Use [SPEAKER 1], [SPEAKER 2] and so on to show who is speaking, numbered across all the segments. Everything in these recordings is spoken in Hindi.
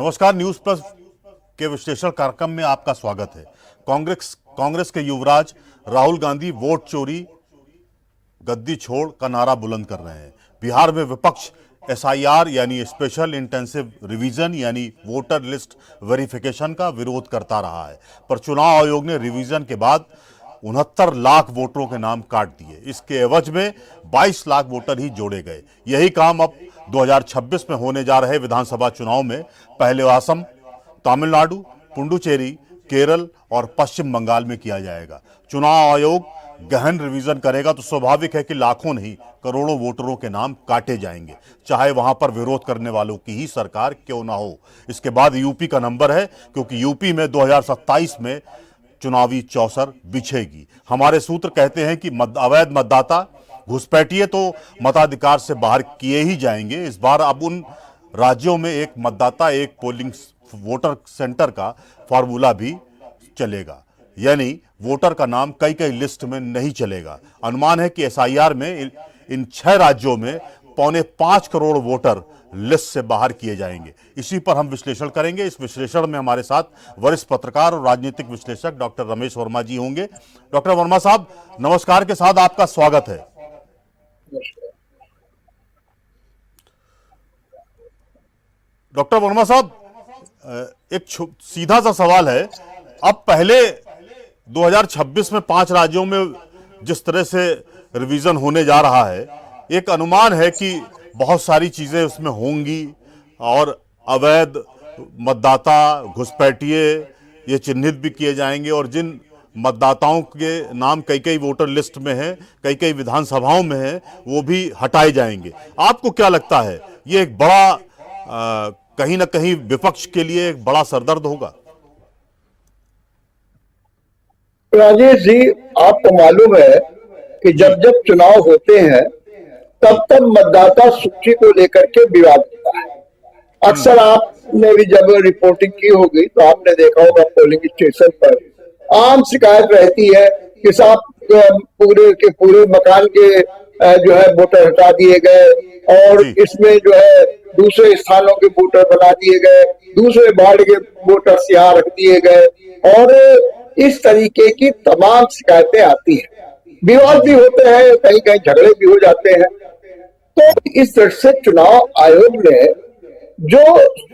[SPEAKER 1] नमस्कार, न्यूज प्लस के विश्लेषण कार्यक्रम में आपका स्वागत है। कांग्रेस के युवराज राहुल गांधी वोट चोरी गद्दी छोड़ का नारा बुलंद कर रहे हैं। बिहार में विपक्ष एसआईआर यानी स्पेशल इंटेंसिव रिवीजन यानी वोटर लिस्ट वेरिफिकेशन का विरोध करता रहा है, पर चुनाव आयोग ने रिवीजन के बाद 69 लाख वोटरों के नाम काट दिए। इसके एवज में 22 लाख वोटर ही जोड़े गए। यही काम अब 2026 में होने जा रहे विधानसभा चुनाव में पहले असम, तमिलनाडु, पुडुचेरी, केरल और पश्चिम बंगाल में किया जाएगा। चुनाव आयोग गहन रिवीजन करेगा तो स्वाभाविक है कि लाखों नहीं करोड़ों वोटरों के नाम काटे जाएंगे, चाहे वहां पर विरोध करने वालों की ही सरकार क्यों ना हो। इसके बाद यूपी का नंबर है, क्योंकि यूपी में 2027 में चुनावी चौसर बिछेगी। हमारे सूत्र कहते हैं कि अवैध मतदाता, घुसपैठिए तो मताधिकार से बाहर किए ही जाएंगे। इस बार अब उन राज्यों में एक मतदाता एक पोलिंग वोटर सेंटर का फॉर्मूला भी चलेगा, यानी वोटर का नाम कई लिस्ट में नहीं चलेगा। अनुमान है कि एसआईआर में इन 6 राज्यों में 4.25 करोड़ वोटर लिस्ट से बाहर किए जाएंगे। इसी पर हम विश्लेषण करेंगे। इस विश्लेषण में हमारे साथ वरिष्ठ पत्रकार और राजनीतिक विश्लेषक डॉक्टर रमेश वर्मा जी होंगे। डॉक्टर वर्मा साहब, नमस्कार के साथ आपका स्वागत है। डॉक्टर वर्मा साहब, एक सीधा सा सवाल है। अब पहले 2026 में 5 राज्यों में जिस तरह से रिवीजन होने जा रहा है, एक अनुमान है कि बहुत सारी चीजें उसमें होंगी और अवैध मतदाता, घुसपैठिए ये चिन्हित भी किए जाएंगे और जिन मतदाताओं के नाम कई वोटर लिस्ट में हैं, कई विधानसभाओं में हैं, वो भी हटाए जाएंगे। आपको क्या लगता है, ये एक बड़ा कहीं ना कहीं विपक्ष के लिए एक बड़ा सरदर्द होगा?
[SPEAKER 2] राजेश जी, आपको मालूम है कि जब जब चुनाव होते हैं तब तब मतदाता सूची को लेकर के विवाद होता है। अक्सर आपने भी जब रिपोर्टिंग की होगी तो आपने देखा होगा पोलिंग स्टेशन पर आम शिकायत रहती है कि साहब पूरे के पूरे मकान के जो है वोटर हटा दिए गए और इसमें जो है दूसरे स्थानों के वोटर बना दिए गए, दूसरे वार्ड के वोटर्स यहाँ रख दिए गए और इस तरीके की तमाम शिकायतें आती हैं। विवाद भी होते हैं, कहीं कहीं झगड़े भी हो जाते हैं। तो इस तरह से चुनाव आयोग ने जो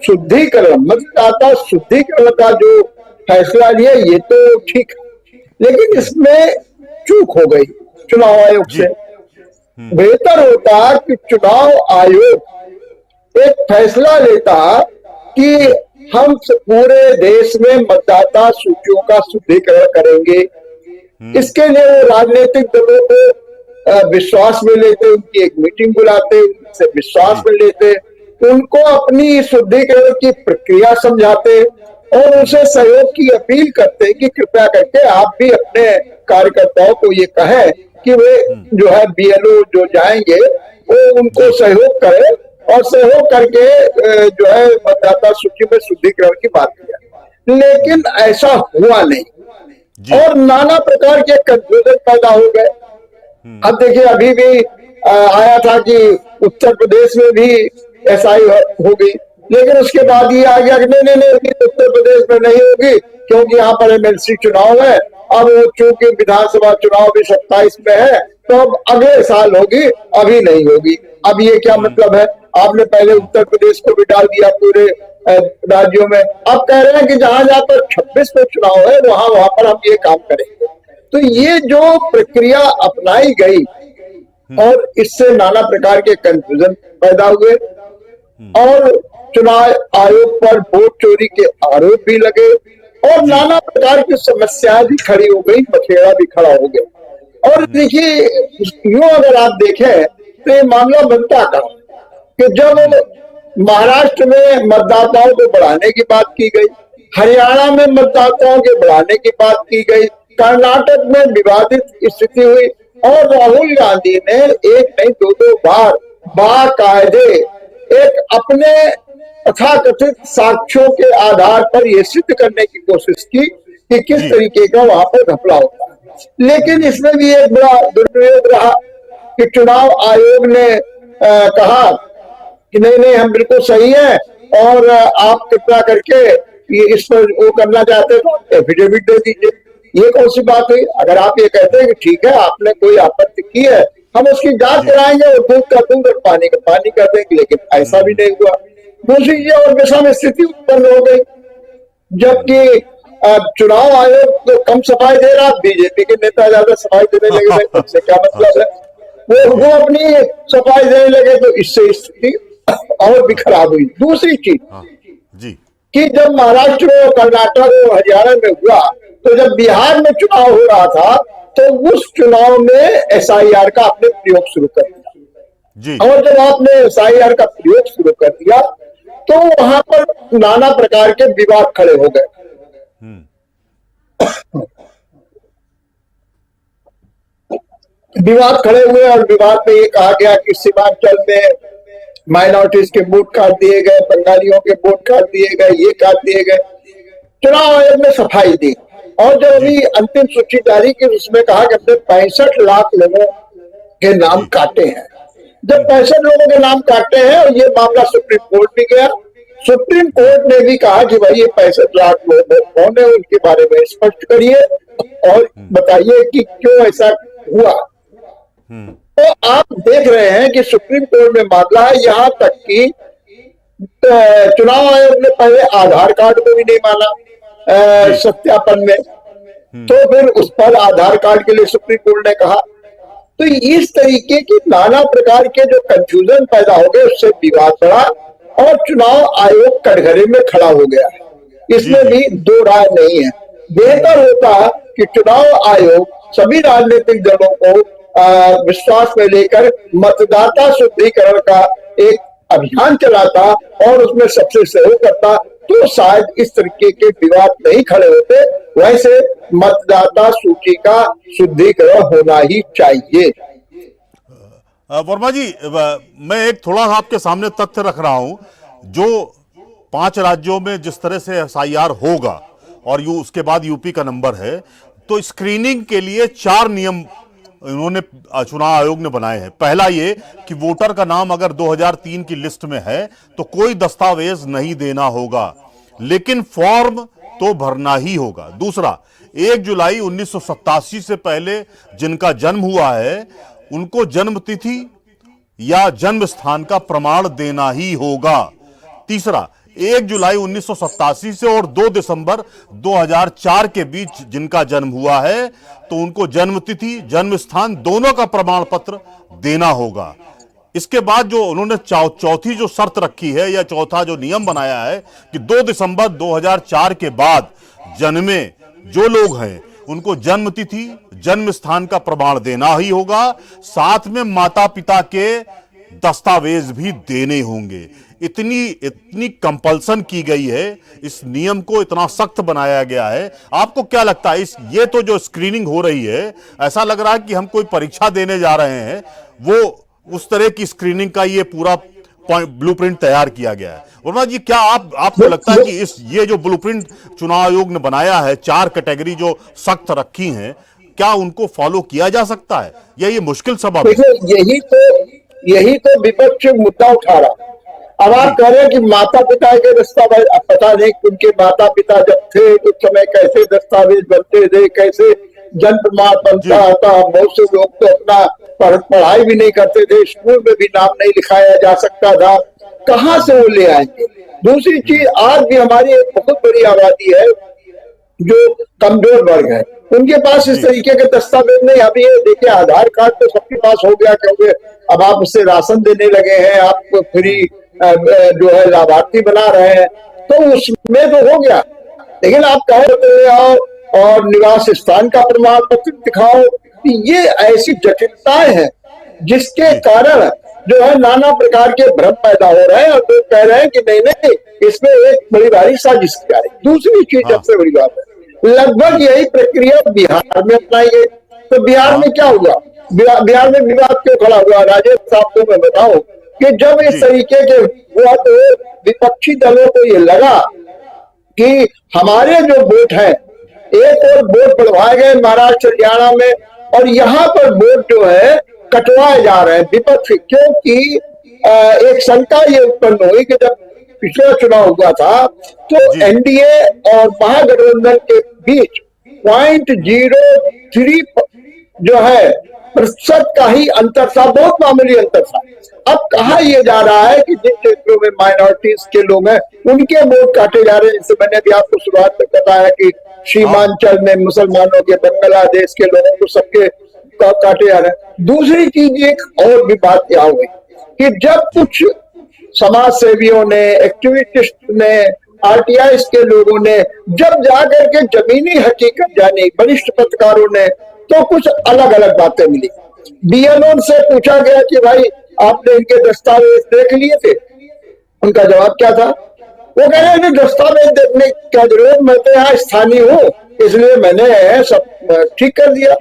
[SPEAKER 2] शुद्धिकरण, मतदाता शुद्धिकरण का जो फैसला लिया, ये तो ठीक है, लेकिन इसमें चूक हो गई चुनाव आयोग से। बेहतर होता कि चुनाव आयोग एक फैसला लेता कि हम पूरे देश में मतदाता सूचियों का शुद्धिकरण करेंगे। इसके लिए वो राजनीतिक दलों को विश्वास में लेते, उनकी एक मीटिंग बुलाते, उनसे विश्वास में लेते, उनको अपनी शुद्धिकरण की प्रक्रिया समझाते और उनसे सहयोग की अपील करते कि कृपया करके आप भी अपने कार्यकर्ताओं को ये कहें कि वे जो है बीएलओ जो जाएंगे वो उनको सहयोग करें और सहयोग करके जो है मतदाता सूची में शुद्धिकरण की बात किया। लेकिन ऐसा हुआ नहीं और नाना प्रकार के कंफ्यूजन पैदा हो गए। अब देखिए, अभी भी आया था कि उत्तर प्रदेश में भी ऐसा ही हो गई, लेकिन उसके बाद ये आ गया कि नहीं उत्तर प्रदेश में नहीं होगी क्योंकि यहाँ पर एमएलसी चुनाव है। अब चूंकि विधानसभा चुनाव भी 27 में है तो अब अगले साल होगी, अभी नहीं होगी। अब ये क्या मतलब है? आपने पहले उत्तर प्रदेश को भी डाल दिया पूरे राज्यों में, अब कह रहे हैं कि जहां जहां पर 26 में चुनाव है वहां पर हम ये काम करेंगे। तो ये जो प्रक्रिया अपनाई गई और इससे नाना प्रकार के कंफ्यूजन पैदा हुए और चुनाव आयोग पर वोट चोरी के आरोप भी लगे और नाना प्रकार की समस्याएं भी खड़ी हो गई, मठेड़ा भी खड़ा हो गया। और देखिए, यूं अगर आप देखें तो ये मामला बनता कहां कि जब महाराष्ट्र में मतदाताओं को बढ़ाने की बात की गई, हरियाणा में मतदाताओं के बढ़ाने की बात की गई, कर्नाटक में विवादित स्थिति हुई और राहुल गांधी ने एक नहीं दो बार बाकायदे एक अपने तथाकथित साक्ष्यों के आधार पर यह सिद्ध करने की कोशिश की कि किस तरीके का वहां पर घपला होता है। लेकिन इसमें भी एक बड़ा दुरुपयोग रहा कि चुनाव आयोग ने कहा कि नहीं हम बिल्कुल सही है और आप कृपया करके ये इस पर वो करना चाहते तो एफिडेविट दे दीजिए। ये कौन सी बात हुई? अगर आप ये कहते हैं कि ठीक है आपने कोई आपत्ति की है, हम उसकी जांच कराएंगे और दूध का दूध और पानी का पानी कर देंगे, लेकिन ऐसा भी नहीं हुआ। दूसरी चीज और विषम स्थिति उत्पन्न हो गई, जबकि चुनाव आयोग तो कम सफाई दे रहा, बीजेपी के नेता ज्यादा सफाई देने लगे। भाई इससे क्या मतलब है? वो अपनी सफाई देने लगे, तो इससे स्थिति और भी खराब हुई। दूसरी चीज
[SPEAKER 1] जी
[SPEAKER 2] कि जब महाराष्ट्र और कर्नाटक और हरियाणा में हुआ, तो जब बिहार में चुनाव हो रहा था, तो उस चुनाव में एसआईआर का आपने प्रयोग शुरू कर दिया।
[SPEAKER 1] जी
[SPEAKER 2] और जब आपने एसआईआर का प्रयोग शुरू कर दिया, तो वहां पर नाना प्रकार के विवाद खड़े हो गए। विवाद खड़े हुए और विवाद में ये कहा गया कि सीमांचल में माइनॉरिटीज के वोट काट दिए गए, बंगालियों के वोट काट दिए गए, ये काट दिए गए। चुनाव आयोग ने सफाई दी और जब अभी अंतिम सूची जारी की, उसमें कहा कि हमने 65 लाख लोगों के नाम काटे हैं। जब 65 लोगों के नाम काटे हैं और ये मामला सुप्रीम कोर्ट भी गया, सुप्रीम कोर्ट ने भी कहा कि भाई ये 65 लाख लोग कौन है, उनके बारे में स्पष्ट करिए और बताइए कि क्यों ऐसा हुआ। तो आप देख रहे हैं कि सुप्रीम कोर्ट में मामला है, यहां तक कि चुनाव आयोग ने पहले आधार कार्ड को भी नहीं माना सत्यापन में, तो फिर उस पर आधार कार्ड के लिए सुप्रीम कोर्ट ने कहा। तो इस तरीके की नाना प्रकार के जो कंफ्यूजन पैदा हो गए, उससे विवाद बढ़ा और चुनाव आयोग कटघरे में खड़ा हो गया। इसमें भी दो राय नहीं है। बेहतर होता कि चुनाव आयोग सभी राजनीतिक दलों को विश्वास में लेकर मतदाता शुद्धिकरण का एक अभियान चलाता और उसमें सबसे सहयोग करता, तो शायद इस तरीके के विवाद नहीं खड़े होते। वैसे मतदाता सूची का शुद्धिकरण होना ही चाहिए।
[SPEAKER 1] वर्मा जी, मैं एक थोड़ा आपके सामने तथ्य रख रहा हूं। जो 5 राज्यों में जिस तरह से एसआईआर होगा और उसके बाद यूपी का नंबर है, तो स्क्रीनिंग के लिए 4 नियम इन्होंने चुनाव आयोग ने बनाए हैं। पहला ये कि वोटर का नाम अगर 2003 की लिस्ट में है तो कोई दस्तावेज नहीं देना होगा, लेकिन फॉर्म तो भरना ही होगा। दूसरा, 1 जुलाई 1987 से पहले जिनका जन्म हुआ है उनको जन्म तिथि या जन्म स्थान का प्रमाण देना ही होगा। तीसरा, 1 जुलाई 1987 से और 2 दिसंबर 2004 के बीच जिनका जन्म हुआ है तो उनको जन्म तिथि जन्म स्थान दोनों का प्रमाण पत्र देना होगा। इसके बाद जो उन्होंने चौथी जो शर्त रखी है या चौथा जो नियम बनाया है कि 2 दिसंबर 2004 के बाद जन्मे जो लोग हैं उनको जन्म तिथि जन्म स्थान का प्रमाण देना ही होगा, साथ में माता पिता के दस्तावेज भी देने होंगे। इतनी कंपल्सन की गई है, इस नियम को इतना सख्त बनाया गया है। आपको क्या लगता है ये तो जो स्क्रीनिंग हो रही है, ऐसा लग रहा है कि हम कोई परीक्षा देने जा रहे हैं, वो उस तरह की स्क्रीनिंग का ये पूरा ब्लूप्रिंट तैयार किया गया है। वर्मा जी, क्या आपको लगता है कि ये जो ब्लूप्रिंट चुनाव आयोग ने बनाया है, 4 कैटेगरी जो सख्त रखी हैं, क्या उनको फॉलो किया जा सकता है या ये मुश्किल सबब है?
[SPEAKER 2] यही तो विपक्ष मुद्दा उठा रहा। अब आप कह रहे हैं कि माता पिता के दस्तावेज, अब पता नहीं उनके माता पिता जब थे उस समय कैसे दस्तावेज बनते थे, कैसे जन्म प्रमाण बनता था। बहुत से लोग तो अपना पढ़ाई भी नहीं करते थे, स्कूल में भी नाम नहीं लिखाया जा सकता था, कहाँ से वो ले आएंगे। दूसरी चीज, आज भी हमारी एक बहुत बड़ी आबादी है जो कमजोर वर्ग है, उनके पास इस तरीके के दस्तावेज नहीं। अभी ये देखिए, आधार कार्ड तो सबके पास हो गया, क्योंकि अब आप उससे राशन देने लगे हैं, आप फ्री जो है लाभार्थी बना रहे हैं, तो उसमें तो हो गया। लेकिन आप कहे आओ और निवास स्थान का प्रमाण पत्र दिखाओ, ये ऐसी जटिलताएं हैं जिसके कारण जो है नाना प्रकार के भ्रम पैदा हो रहे हैं और लोग कह रहे हैं कि नहीं इसमें एक बड़ी भारी साजिश की जा रही। दूसरी चीज सबसे बड़ी बात है, लगभग यही प्रक्रिया बिहार में अपनाई गई। तो बिहार में क्या हुआ? बिहार में विवाद क्यों खड़ा हुआ? राजेश साहब को मैं बताऊं कि जब इस तरीके के हुआ तो विपक्षी दलों को ये लगा कि हमारे जो वोट हैं, एक और वोट बढ़वाए गए महाराष्ट्र हरियाणा में, और यहाँ पर वोट जो है कटवाए जा रहे हैं विपक्ष, क्योंकि एक शंका ये उत्पन्न हुई कि जब पिछला चुनाव हुआ था, तो
[SPEAKER 1] जी।
[SPEAKER 2] एनडीए और महागठबंधन के बीच 0.03 जो है प्रतिशत का ही अंतर था, बहुत मामूली अंतर था। अब कहा यह जा रहा है कि जिन क्षेत्रों में माइनॉरिटीज के लोग हैं उनके वोट काटे जा रहे हैं। जैसे मैंने भी आपको शुरुआत में बताया कि सीमांचल में मुसलमानों के, बांग्लादेश के लोगों को सबके काटे जा रहे हैं। दूसरी चीज एक और भी बात यहाँ हुई कि जब कुछ समाज सेवियों ने, एक्टिविस्ट ने, आरटीआई के लोगों ने जब जाकर के जमीनी हकीकत जानी, वरिष्ठ पत्रकारों ने, तो कुछ अलग अलग बातें मिली। बीएलओ से पूछा गया कि भाई आपने इनके दस्तावेज देख लिए थे? उनका जवाब क्या था? वो कह रहे हैं दस्तावेज देखने की क्या जरूरत, मैं तो यहाँ स्थानीय हूँ इसलिए मैंने सब ठीक कर दिया।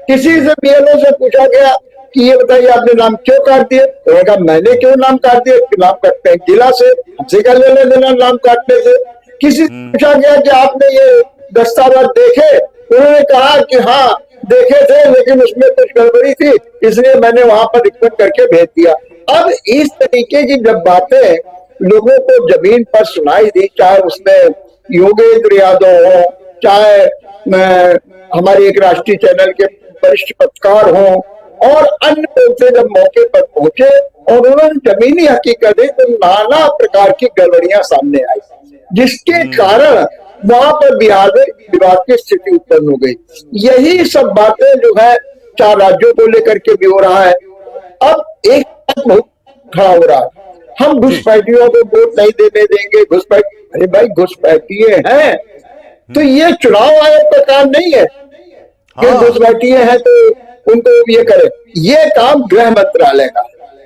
[SPEAKER 2] किसी से बीएलओ से पूछा गया कि ये बताइए आपने नाम क्यों काट दिए? उन्होंने कहा मैंने क्यों नाम काट दिए, नाम काटते हैं जिला से, हमसे क्या लेना देना नाम काटने से। किसी से पूछा गया कि आपने ये दस्तावेज देखे? उन्होंने कहा कि हाँ देखे थे, लेकिन उसमें कुछ गड़बड़ी थी इसलिए मैंने वहां पर रिक्वेस्ट करके भेज दिया। अब इस तरीके की जब बातें लोगों को जमीन पर सुनाई दी, चाहे उसमें योगेंद्र यादव हो, चाहे हमारे एक राष्ट्रीय चैनल के वरिष्ठ पत्रकार हो, और अन्य लोग से जब मौके पर पहुंचे और उन्होंने जमीनी हकीकत है, तो नाना प्रकार की गड़बड़ियां सामने आई, जिसके कारण वहां पर बिहार में विवाद की स्थिति उत्पन्न हो गई। यही सब बातें जो है 4 राज्यों को लेकर के भी हो रहा है। अब एक बात बहुत खड़ा हो रहा है, हम घुसपैठियों को वोट नहीं देने देंगे, घुसपैठ, अरे भाई घुसपैठिए हैं तो ये चुनाव आयोग का काम नहीं है कि घुसपैठिए हैं तो उनको ये करे। ये काम गृह मंत्रालय का,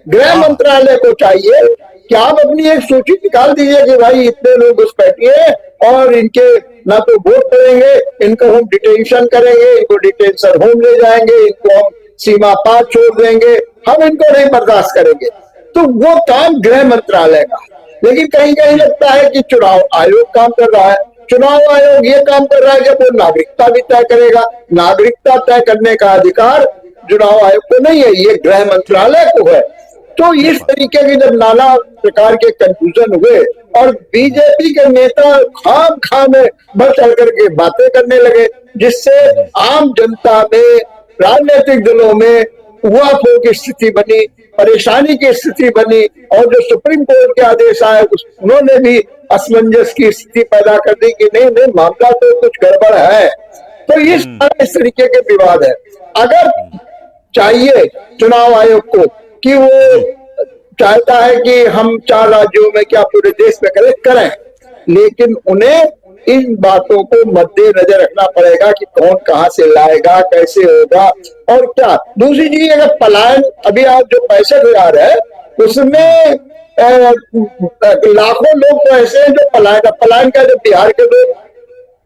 [SPEAKER 2] गृह मंत्रालय को चाहिए कि आप अपनी एक सूची निकाल दीजिए कि भाई इतने लोग घुसपैठिए और इनके ना तो वोट करेंगे, इनको हम डिटेंशन करेंगे, इनको डिटेंशन होम ले जाएंगे, इनको हम सीमा पार छोड़ देंगे, हम इनको नहीं बर्दाश्त करेंगे। तो वो काम गृह मंत्रालय का। लेकिन कहीं कहीं लगता है कि चुनाव आयोग काम कर रहा है। चुनाव आयोग ये काम कर रहा है कि वो नागरिकता भी तय करेगा। नागरिकता तय करने का अधिकार चुनाव आयोग को नहीं है, ये गृह मंत्रालय को है। तो इस तरीके के जब नाना प्रकार के कंफ्यूजन हुए और बीजेपी के नेता खाम खाम में बढ़ चढ़ करके बातें करने लगे, जिससे आम जनता में, राजनीतिक दलों में उहापोह की स्थिति बनी, परेशानी की स्थिति बनी, और जो सुप्रीम कोर्ट के आदेश आए उन्होंने भी असमंजस की स्थिति पैदा कर दी कि नहीं नहीं मामला तो कुछ गड़बड़ है। तो इस तरीके के विवाद है। अगर चाहिए चुनाव आयोग को कि वो चाहता है कि हम 4 राज्यों में क्या पूरे देश में करें, लेकिन उन्हें इन बातों को मद्देनजर रखना पड़ेगा कि कौन कहां से लाएगा, कैसे होगा और क्या। दूसरी चीज, अगर पलायन, अभी आप जो 65,000 है उसमें लाखों लोग तो ऐसे हैं जो पलायन का, जो बिहार के लोग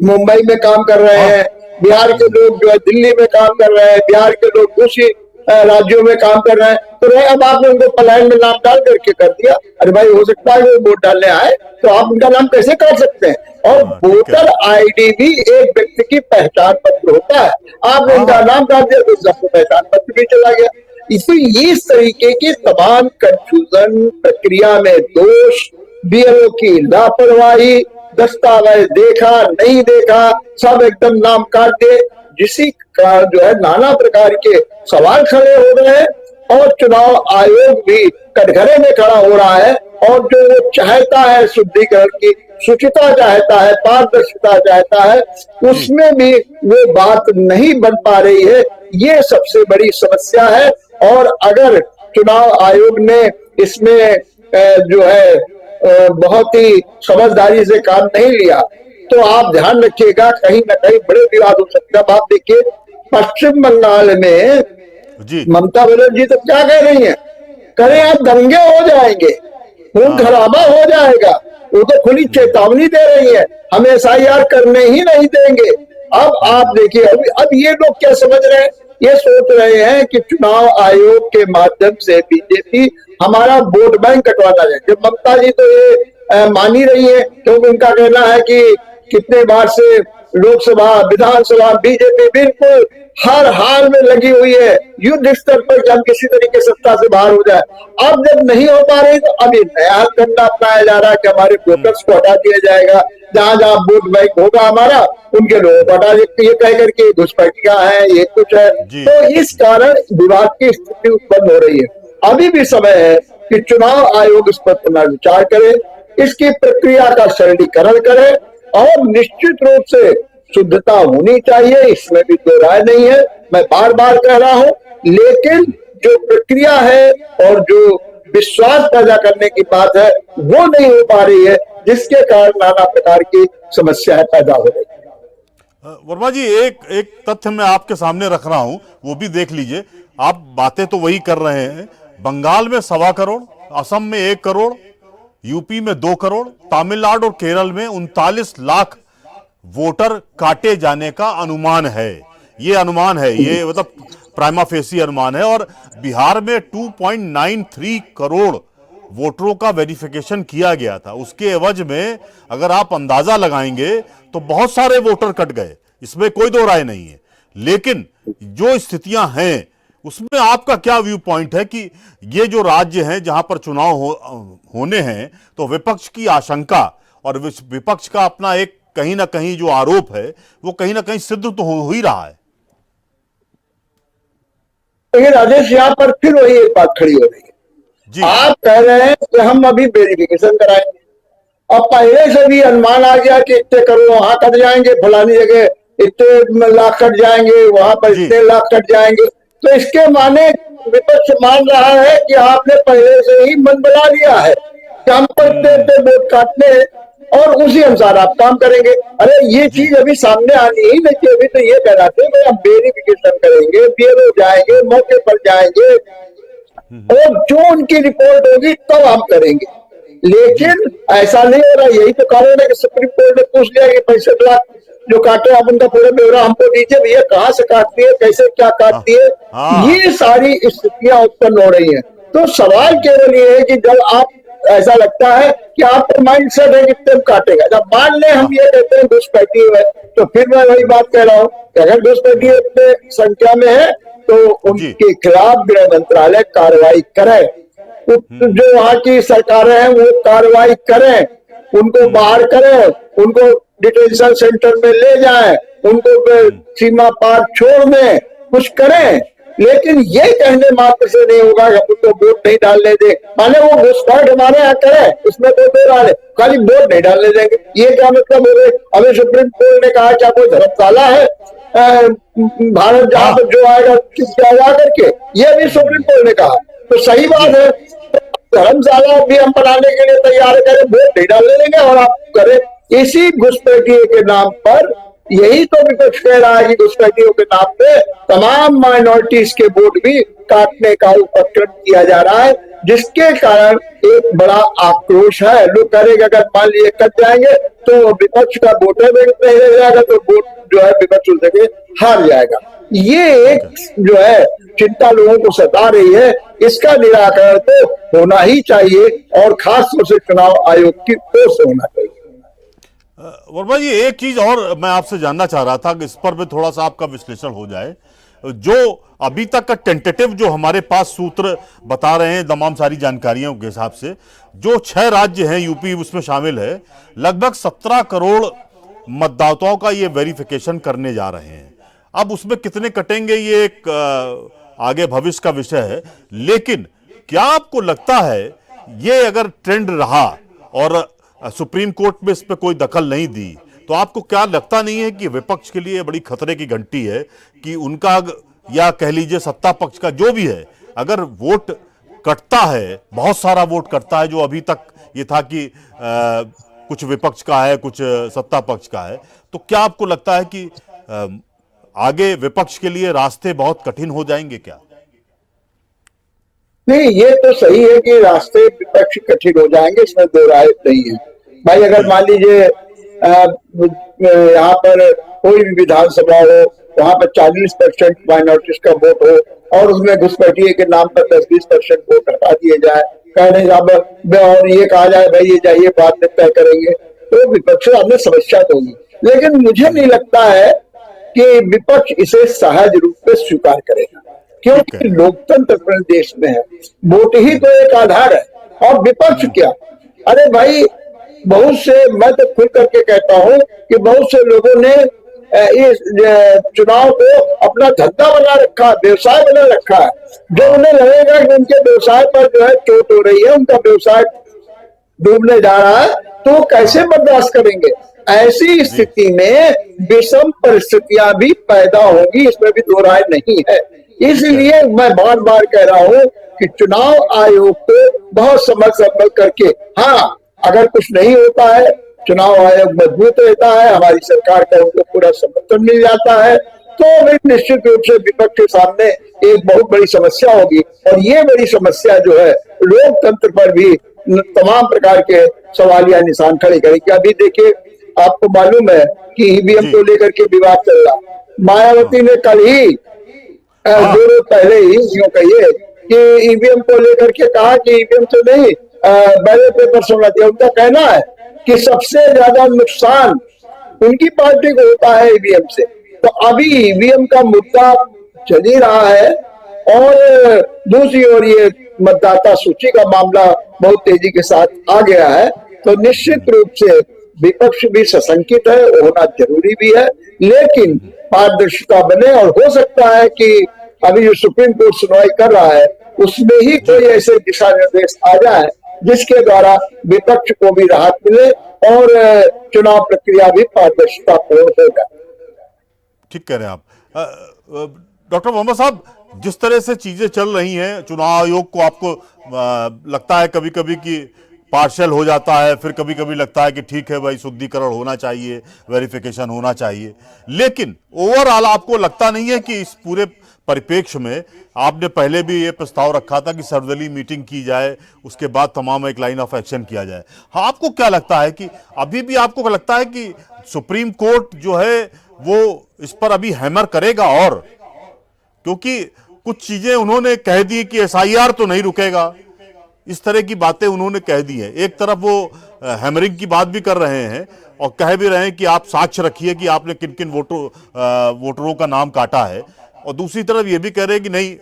[SPEAKER 2] मुंबई में काम कर रहे हैं, बिहार के लोग जो है दिल्ली में काम कर रहे हैं, बिहार के लोग दूसरी राज्यों में काम कर रहे हैं, तो अब आपने उनको पलायन में नाम डाल करके कर दिया। अरे भाई हो सकता है वो वोट डालने आए तो आप उनका नाम कैसे काट सकते हैं? और वोटर आईडी भी एक व्यक्ति की पहचान पत्र होता है, आपने उनका नाम डाल दिया तो सबको पहचान पत्र भी चला गया। इसलिए इस तरीके की तमाम कंफ्यूजन, प्रक्रिया में दोष, बीएलओ की लापरवाही, दस्तावेज देखा नहीं देखा, सब एकदम नाम काट दे, जिसी का जो है नाना प्रकार के सवाल खड़े हो रहे हैं। और चुनाव आयोग भी कटघरे में खड़ा हो रहा है, और जो वो चाहता है शुद्धिकरण की, शुचिता चाहता है, पारदर्शिता चाहता है, उसमें भी वो बात नहीं बन पा रही है। ये सबसे बड़ी समस्या है। और अगर चुनाव आयोग ने इसमें जो है बहुत ही समझदारी से काम नहीं लिया तो आप ध्यान रखिएगा कहीं ना कहीं बड़े विवाद हो सकते हैं। आप देखिए पश्चिम बंगाल में ममता बनर्जी तो क्या कह रही हैं, कह रहे हैं दंगे हो जाएंगे, खून खराबा हो जाएगा, वो तो खुली चेतावनी दे रही है, हम एसआईआर करने ही नहीं देंगे। अब आप देखिए अब ये लोग क्या समझ रहे हैं, ये सोच रहे हैं कि चुनाव आयोग के माध्यम से बीजेपी हमारा वोट बैंक कटवाना है। जब ममता जी तो ये मान ही रही है, क्योंकि उनका कहना है कि कितने बार से लोकसभा, विधानसभा बीजेपी बिल्कुल हर हाल में लगी हुई है युद्ध स्तर पर कि हम किसी तरीके सत्ता से बाहर हो जाए। अब जब नहीं हो पा रही तो अभी नया कंडा अपनाया जा रहा है कि हमारे वोटर्स को हटा दिया जाएगा, जहां जहां वोट बैंक होगा हमारा उनके लोगों को हटा देते, ये कह करके घुसपैठियां हैं, ये कुछ है।
[SPEAKER 1] जी
[SPEAKER 2] तो इस कारण विवाद की स्थिति उत्पन्न हो रही है। अभी भी समय है कि चुनाव आयोग इस पर पुनर्विचार करे, इसकी प्रक्रिया का सरलीकरण करे और निश्चित रूप से शुद्धता होनी चाहिए, इसमें भी दो राय नहीं है, मैं बार बार कह रहा हूं। लेकिन जो प्रक्रिया है और जो विश्वास पैदा करने की बात है वो नहीं हो पा रही है, जिसके कारण नाना प्रकार की समस्याएं पैदा हो रही है।
[SPEAKER 1] वर्मा जी, एक एक तथ्य मैं आपके सामने रख रहा हूं, वो भी देख लीजिए। आप बातें तो वही कर रहे हैं, बंगाल में 1.25 करोड़, असम में 1 करोड़, यूपी में 2 करोड़, तमिलनाडु और केरल में 39 लाख वोटर काटे जाने का अनुमान है। ये अनुमान है, ये मतलब प्राइमा फेसी अनुमान है। और बिहार में 2.93 करोड़ वोटरों का वेरिफिकेशन किया गया था। उसके एवज में अगर आप अंदाजा लगाएंगे तो बहुत सारे वोटर कट गए, इसमें कोई दो राय नहीं है। लेकिन जो स्थितियां हैं उसमें आपका क्या व्यू पॉइंट है कि ये जो राज्य हैं जहां पर चुनाव होने हैं, तो विपक्ष की आशंका और विपक्ष का अपना एक कहीं ना कहीं जो आरोप है वो कहीं ना कहीं सिद्ध तो हो ही रहा है।
[SPEAKER 2] देखिए राजेश, यहाँ पर फिर वही एक बात खड़ी हो रही है।
[SPEAKER 1] जी
[SPEAKER 2] आप कह रहे हैं कि हम अभी वेरिफिकेशन कराएंगे, अब पहले से भी अनुमान आ गया कि इतने करोड़ वहां कट जाएंगे, फलानी जगह इतने लाख कट जाएंगे, वहां पर इतने लाख कट जाएंगे। तो इसके माने विपक्ष मान रहा है कि आपने पहले से ही मन बना लिया है कि हम पर इतने वोट काटने और उसी अनुसार आप काम करेंगे। अरे ये चीज अभी सामने आनी ही नहीं थी। अभी तो ये कह रहे थे हम वेरिफिकेशन करेंगे, बीएलओ जाएंगे, मौके पर जाएंगे और जो उनकी रिपोर्ट होगी तब हम करेंगे। लेकिन ऐसा नहीं हो रहा। यही तो कारण है कि सुप्रीम कोर्ट ने पूछ लिया कि 65 लाख जो काटे आप उनका पूरा ब्यौरा हमको दीजिए, भैया कहां से काटती है, कैसे क्या काटती है। ये सारी स्थितियां उत्पन्न हो रही हैं। तो सवाल केवल ये है कि जब आप ऐसा लगता है कि आपका माइंड सेट है कितने काटेगा, जब मान ले हम ये कहते हैं घुसपैठी है, तो फिर मैं वही बात कह रहा हूं कि अगर घुसपैठी इतने संख्या में है तो उनके खिलाफ गृह मंत्रालय कार्रवाई करे, जो वहां की सरकारें हैं वो कार्रवाई करें, उनको बाहर करें, उनको डिटेंशन सेंटर में ले जाएं, उनको सीमा पार छोड़ दें, कुछ करें। लेकिन ये कहने मात्र से नहीं होगा कि उनको वोट नहीं डालने दे, माने वो घुसपैठ हमारे यहाँ करे, उसमें तो दो डाले, खाली वोट नहीं डालने देंगे, ये क्या मतलब हो गए। अभी सुप्रीम कोर्ट ने कहा क्या कोई धर्मशाला है भारत जहां पर जो आएगा किसके करके, ये भी सुप्रीम कोर्ट ने कहा। तो सही बात है, धर्मशाला भी हम बनाने के लिए तैयार करें, वोट नहीं डालने देंगे और आप करें। इसी घुसपैठिए के नाम पर, यही तो विपक्ष कह रहा है कि घुसपैठियों के नाम पे तमाम माइनॉरिटीज के वोट भी काटने का उपक्रम किया जा रहा है, जिसके कारण एक बड़ा आक्रोश है। लोग करेंगे अगर मान लीजिए कट जाएंगे तो विपक्ष का वोटर बैंक नहीं रह जाएगा, तो वोट जो है विपक्ष उस जगह हार जाएगा। ये एक जो है चिंता लोगों को सता रही है, इसका निराकरण तो होना ही चाहिए और खास तौर से चुनाव आयोग की ओर से होना चाहिए।
[SPEAKER 1] वर्मा जी, एक चीज और मैं आपसे जानना चाह रहा था कि इस पर भी थोड़ा सा आपका विश्लेषण हो जाए। जो अभी तक का टेंटेटिव जो हमारे पास सूत्र बता रहे हैं तमाम सारी जानकारियों के हिसाब से, जो 6 राज्य हैं, यूपी उसमें शामिल है, लगभग 17 करोड़ मतदाताओं का ये वेरिफिकेशन करने जा रहे हैं। अब उसमें कितने कटेंगे ये एक आगे भविष्य का विषय है। लेकिन क्या आपको लगता है ये अगर ट्रेंड रहा और सुप्रीम कोर्ट में इस पर कोई दखल नहीं दी, तो आपको क्या लगता नहीं है कि विपक्ष के लिए बड़ी खतरे की घंटी है कि उनका, या कह लीजिए सत्ता पक्ष का जो भी है, अगर वोट कटता है, बहुत सारा वोट कटता है, जो अभी तक ये था कि कुछ विपक्ष का है कुछ सत्ता पक्ष का है, तो क्या आपको लगता है कि आगे विपक्ष के लिए रास्ते बहुत कठिन हो जाएंगे क्या?
[SPEAKER 2] नहीं, ये तो सही है कि रास्ते विपक्ष कठिन हो जाएंगे, इसमें दो राय नहीं है। भाई अगर मान लीजिए यहाँ पर कोई भी विधानसभा हो, वहां पर 40% माइनॉरिटीज का वोट हो और उसमें घुसपैठिए के नाम पर 10-20% वोट हटा दिए जाए, कहने और ये कहा जाए भाई ये जाइए बाद में तय करेंगे, तो विपक्ष सामने समस्या तो होगी। लेकिन मुझे नहीं लगता है कि विपक्ष इसे सहज रूप से स्वीकार करेगा, क्योंकि लोकतंत्र अपने देश में है, वोट ही तो एक आधार है। और विपक्ष क्या, अरे भाई बहुत से, मैं तो खुद करके कहता हूं कि बहुत से लोगों ने इस चुनाव को अपना धंधा बना रखा, व्यवसाय बना रखा है। जो उन्हें लगेगा कि उनके व्यवसाय पर जो है चोट हो रही है, उनका व्यवसाय डूबने जा रहा है, तो कैसे बर्दाश्त करेंगे। ऐसी स्थिति में विषम परिस्थितियां भी पैदा होंगी, इसमें भी दो राय नहीं है। इसलिए मैं बार बार कह रहा हूं कि चुनाव आयोग को बहुत समझ समझ करके, हाँ अगर कुछ नहीं होता है, चुनाव आयोग मजबूत रहता है, हमारी सरकार का उनको पूरा समर्थन मिल जाता है, तो निश्चित रूप से विपक्ष के सामने एक बहुत बड़ी समस्या होगी। और ये बड़ी समस्या जो है लोकतंत्र पर भी तमाम प्रकार के सवालिया निशान खड़े करेगी। अभी देखिए, आपको मालूम है कि ईवीएम को लेकर के विवाद चल रहा, मायावती ने कल ही 2 रोज पहले ही यूं कहिए कि ईवीएम को लेकर के कहा कि ईवीएम से नहीं बैलेट पेपर होना चाहिए। उनका कहना है कि सबसे ज्यादा नुकसान उनकी पार्टी को होता है ईवीएम से। तो अभी ईवीएम का मुद्दा चल ही रहा है, और दूसरी ओर ये मतदाता सूची का मामला बहुत तेजी के साथ आ गया है। तो निश्चित रूप से विपक्ष भी सशंकित है, होना जरूरी भी है, लेकिन पारदर्शिता बने। और हो सकता है कि अभी जो सुप्रीम कोर्ट सुनवाई कर रहा है उसमें ही कोई ऐसे दिशा निर्देश आ जाए जिसके द्वारा विपक्ष को भी राहत मिले और चुनाव प्रक्रिया भी पारदर्शिता पूर्ण होगा।
[SPEAKER 1] ठीक कह रहे हैं आप। डॉक्टर मोहम्मद साहब, जिस तरह से चीजें चल रही हैं, चुनाव आयोग को आपको लगता है कभी कभी कि पार्शियल हो जाता है, फिर कभी कभी लगता है कि ठीक है भाई शुद्धिकरण होना चाहिए, वेरिफिकेशन होना चाहिए, लेकिन ओवरऑल आपको लगता नहीं है कि इस पूरे परिप्रेक्ष्य में आपने पहले भी ये प्रस्ताव रखा था कि सर्वदलीय मीटिंग की जाए, उसके बाद तमाम एक लाइन ऑफ एक्शन किया जाए। हाँ, आपको क्या लगता है कि अभी भी आपको लगता है कि सुप्रीम कोर्ट जो है वो इस पर अभी हैमर करेगा? और क्योंकि कुछ चीजें उन्होंने कह दी कि एसआईआर तो नहीं रुकेगा, इस तरह की बातें उन्होंने कह दी है। एक तरफ वो हैमरिंग की बात भी कर रहे हैं और कह भी रहे हैं कि आप साक्ष्य रखिए कि आपने किन किन वोटरों का नाम काटा है, और दूसरी तरफ ये भी कह रहे हैं कि नहीं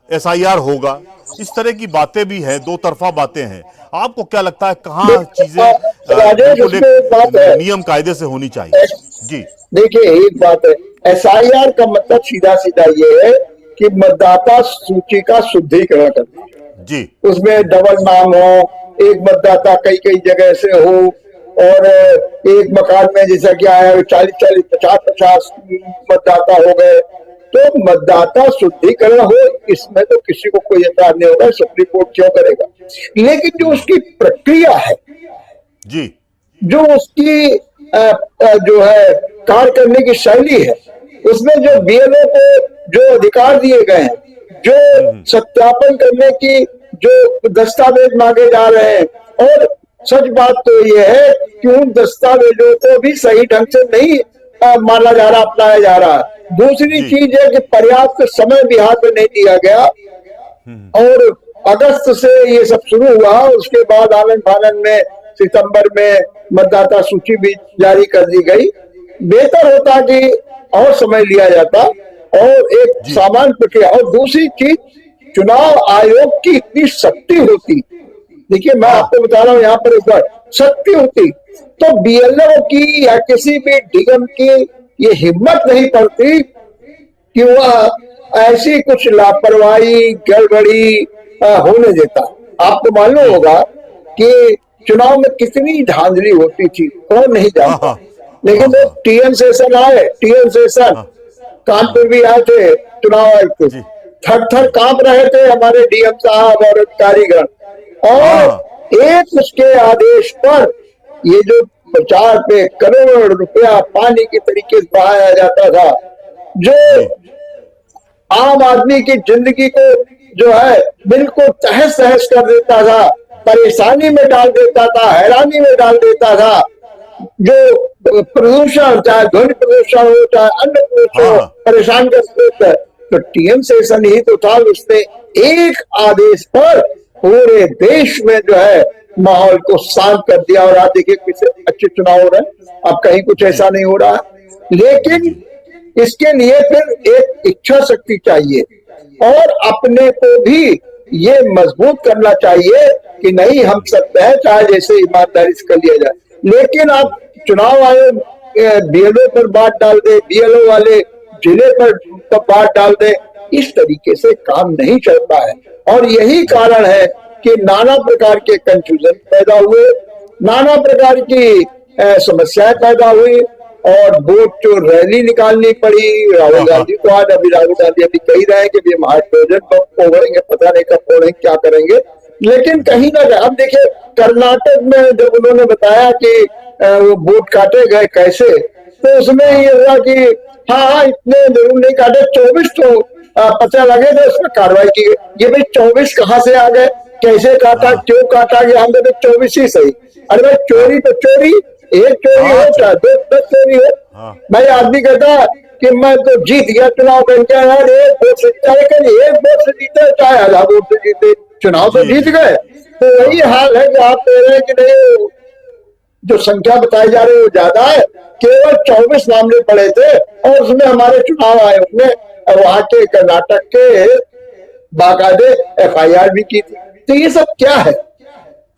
[SPEAKER 1] एसआईआर होगा। इस तरह की बातें भी हैं, दो तरफा बातें हैं। आपको क्या लगता है कहाँ चीजें नियम कायदे से होनी चाहिए? जी
[SPEAKER 2] देखिए, एक बात है, एसआईआर का मतलब सीधा सीधा ये है कि मतदाता सूची का शुद्धिकरण करना
[SPEAKER 1] जी,
[SPEAKER 2] उसमें डबल नाम हो, एक मतदाता कई कई जगह से हो, और एक मकान में जैसा कि आया 40-40, 50-50 मतदाता हो गए, तो मतदाता शुद्धिकरण हो, इसमें तो किसी को कोई एतराज नहीं होगा, सुप्रीम कोर्ट क्यों करेगा। लेकिन जो उसकी प्रक्रिया है
[SPEAKER 1] जी,
[SPEAKER 2] जो उसकी जो है कार्य करने की शैली है, उसमें जो बीएलओ को जो अधिकार दिए गए हैं, जो सत्यापन करने की जो दस्तावेज मांगे जा रहे हैं, और सच बात तो ये है कि उन दस्तावेजों को भी सही ढंग से नहीं माना जा रहा, अपनाया जा रहा। दूसरी चीज है कि पर्याप्त समय बिहार में नहीं दिया गया, और अगस्त से ये सब शुरू हुआ, उसके बाद आनंद फानंद में सितंबर में मतदाता सूची भी जारी कर दी गई। बेहतर होता कि और समय लिया जाता और एक सामान्य प्रक्रिया। और दूसरी चीज, चुनाव आयोग की इतनी शक्ति होती, देखिए मैं आपको बता रहा हूं यहाँ पर एक बार शक्ति होती, तो बीएलओ की या किसी भी निगम की ये हिम्मत नहीं पड़ती कि वह ऐसी कुछ लापरवाही गड़बड़ी होने देता। आपको मालूम होगा कि चुनाव में कितनी धांधली होती थी, कौन नहीं जानता। लेकिन टीएन सेशन आए, टीएन सेशन कानपुर भी आए थे चुनाव आयुक्त, थर थर कांप रहे थे हमारे डीएम साहब और अधिकारीगण, और एक उसके आदेश पर ये जो प्रचार पे करोड़ रुपया पानी के तरीके से बहाया जाता था, जो आम आदमी की जिंदगी को जो है बिल्कुल तहस नहस कर देता था, परेशानी में डाल देता था, हैरानी में डाल देता था, जो प्रदूषण, चाहे ध्वनि प्रदूषण हो चाहे अन्य प्रदूषण हो, परेशान कर देता है। तो टीएम सेशन ही तो था, उसने एक आदेश पर पूरे देश में जो है माहौल को शांत कर दिया। और आप देखिए कितने अच्छे चुनाव हो रहे हैं, अब कहीं कुछ ऐसा नहीं हो रहा है। लेकिन इसके लिए फिर एक इच्छा शक्ति चाहिए और अपने को भी ये मजबूत करना चाहिए कि नहीं, हम सकते हैं, चाहे जैसे ईमानदारी से कर लिया जाए। लेकिन आप चुनाव आयोग बीएलओ पर बात डाल दे, बीएलओ वाले जिले पर बात डाल दे, इस तरीके से काम नहीं चलता है। और यही कारण है कि नाना प्रकार के कंफ्यूजन पैदा हुए, नाना प्रकार की समस्याएं पैदा हुई और वोट जो रैली निकालनी पड़ी। राहुल गांधी को आज राहुल गांधी अभी कह रहे हैं कि हम हाइड्रोजन बम फोड़ेंगे, पता नहीं कब फोड़ेंगे, क्या करेंगे। लेकिन कहीं ना कहीं अब देखिए, कर्नाटक में जब उन्होंने बताया कि वो वोट काटे गए कैसे, तो उसमें ये हुआ कि हाँ इतने जरूर नहीं काटे, 24 तो पता लगे थे, उसमें कार्रवाई की गई। ये भाई 24 कहाँ से आ गए, कैसे काटा, क्यों काटा गया? हम तो 24 ही सही। अरे भाई चोरी तो चोरी, एक चोरी हो चाहे 10 चोरी हो। भाई आदमी कहता कि मैं तो जीत गया चुनाव करके, यार एक वोट से जीता, एक वोट से जीते चाहे 1000 वोट से जीते, चुनाव तो जीत गए। तो वही हाल है कि आप कह रहे हैं कि नहीं, जो संख्या बताई जा रही है वो ज्यादा है। केवल 24 मामले पड़े थे और उसमें हमारे चुनाव आयोग ने वहां के कर्नाटक के बाकायदे एफआईआर भी की थी। तो ये सब क्या है?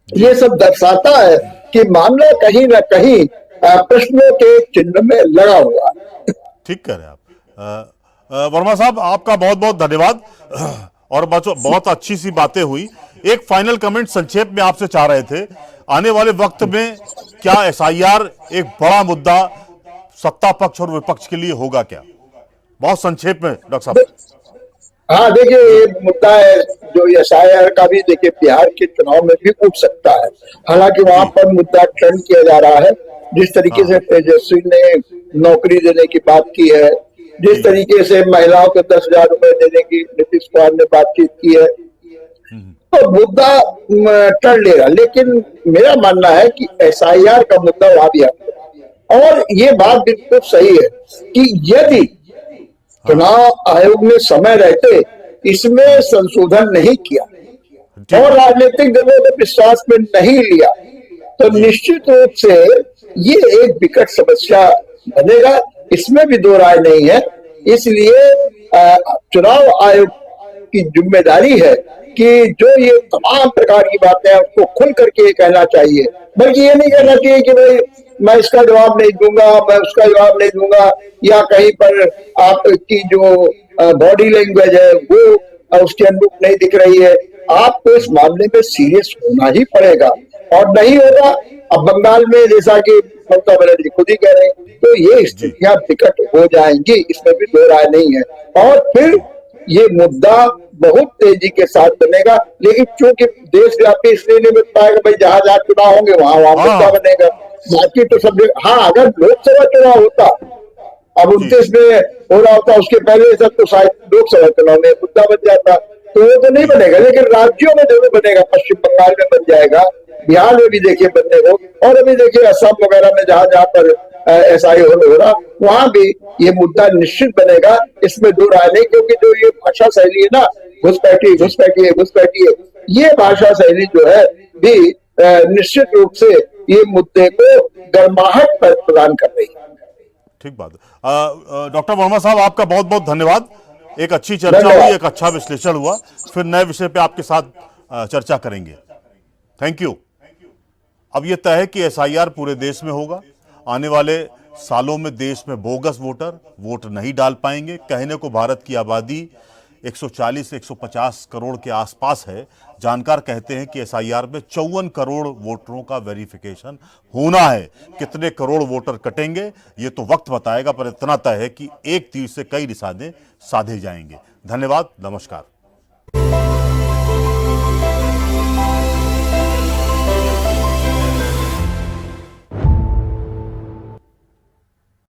[SPEAKER 2] ये सब दर्शाता है कि मामला कहीं ना कहीं प्रश्नों के चिन्ह में लगा हुआ है।
[SPEAKER 1] ठीक कह रहे हैं आप। वर्मा साहब, आपका बहुत बहुत धन्यवाद और बहुत अच्छी सी बातें हुई। एक फाइनल कमेंट संक्षेप में आपसे चाह रहे थे, आने वाले वक्त में क्या एसआईआर एक बड़ा मुद्दा सत्ता पक्ष और विपक्ष के लिए होगा क्या? बहुत संक्षेप में डॉक्टर साहब।
[SPEAKER 2] हाँ देखिए, ये मुद्दा है जो एसआईआर का भी, देखिए बिहार के चुनाव में भी उठ सकता है। हालांकि वहां पर मुद्दा ट्रेंड किया जा रहा है। जिस तरीके से तेजस्वी ने नौकरी देने की बात की है, जिस तरीके से महिलाओं को 10,000 रुपए देने की नीतीश कुमार ने बातचीत की है, तो मुद्दा टल लेगा। लेकिन मेरा मानना है कि एसआईआर का मुद्दा वहां भी है। और ये बात बिल्कुल सही है कि यदि चुनाव आयोग ने समय रहते इसमें संशोधन नहीं किया और राजनीतिक दलों को विश्वास में नहीं लिया, तो निश्चित रूप से ये एक विकट समस्या बनेगा, इसमें भी दो राय नहीं है। इसलिए चुनाव आयोग की जिम्मेदारी है कि जो ये तमाम प्रकार की बातें हैं उसको खुल करके ये कहना चाहिए, बल्कि ये नहीं कहना चाहिए कि भाई मैं इसका जवाब नहीं दूंगा, मैं उसका जवाब नहीं दूंगा, या कहीं पर आपकी जो बॉडी लैंग्वेज है वो उसके अनुरूप नहीं दिख रही है। आपको इस मामले में सीरियस होना ही पड़ेगा और नहीं होगा। अब बंगाल में जैसा कि ममता बनर्जी खुद ही कह रहे हैं, तो ये स्थितियां विकट हो जाएंगी, इसमें भी दो राय नहीं है। और फिर ये मुद्दा बहुत तेजी के साथ बनेगा। लेकिन चूंकि देशव्यापी इसलिए नहीं बन पाएगा, भाई जहां जहां चुनाव होंगे वहां मुद्दा बनेगा, बाकी तो सब। हाँ, अगर लोकसभा चुनाव होता, अब 29 में हो रहा होता, उसके पहले सब तो शायद लोकसभा चुनाव में मुद्दा बन जाता, तो वो तो नहीं बनेगा। लेकिन राज्यों में जरूर बनेगा, पश्चिम बंगाल में बन जाएगा, बिहार में भी देखिए बनने को, और अभी देखिए असम वगैरह में जहां जहां पर एसआई हो रहा, वहां भी ये मुद्दा निश्चित बनेगा, इसमें दो राय नहीं। क्योंकि जो ये भाषा शैली है ना, घुसपैठी घुसपैठी घुसपैठी, ये भाषा शैली जो है भी निश्चित रूप से ये मुद्दे को गर्माहट प्रदान कर रही है।
[SPEAKER 1] ठीक बात। डॉक्टर वर्मा साहब, आपका बहुत बहुत धन्यवाद। एक अच्छी चर्चा हुई, एक अच्छा विश्लेषण हुआ। फिर नए विषय पे आपके साथ चर्चा करेंगे। Thank you. अब यह तय है कि एसआईआर पूरे देश में होगा। आने वाले सालों में देश में बोगस वोटर वोट नहीं डाल पाएंगे। कहने को भारत की आबादी 140-150 करोड़ के आसपास है। जानकार कहते हैं कि एसआईआर में 54 करोड़ वोटरों का वेरिफिकेशन होना है। कितने करोड़ वोटर कटेंगे ये तो वक्त बताएगा, पर इतना तय है कि एक तीर से कई निशाने साधे जाएंगे। धन्यवाद, नमस्कार।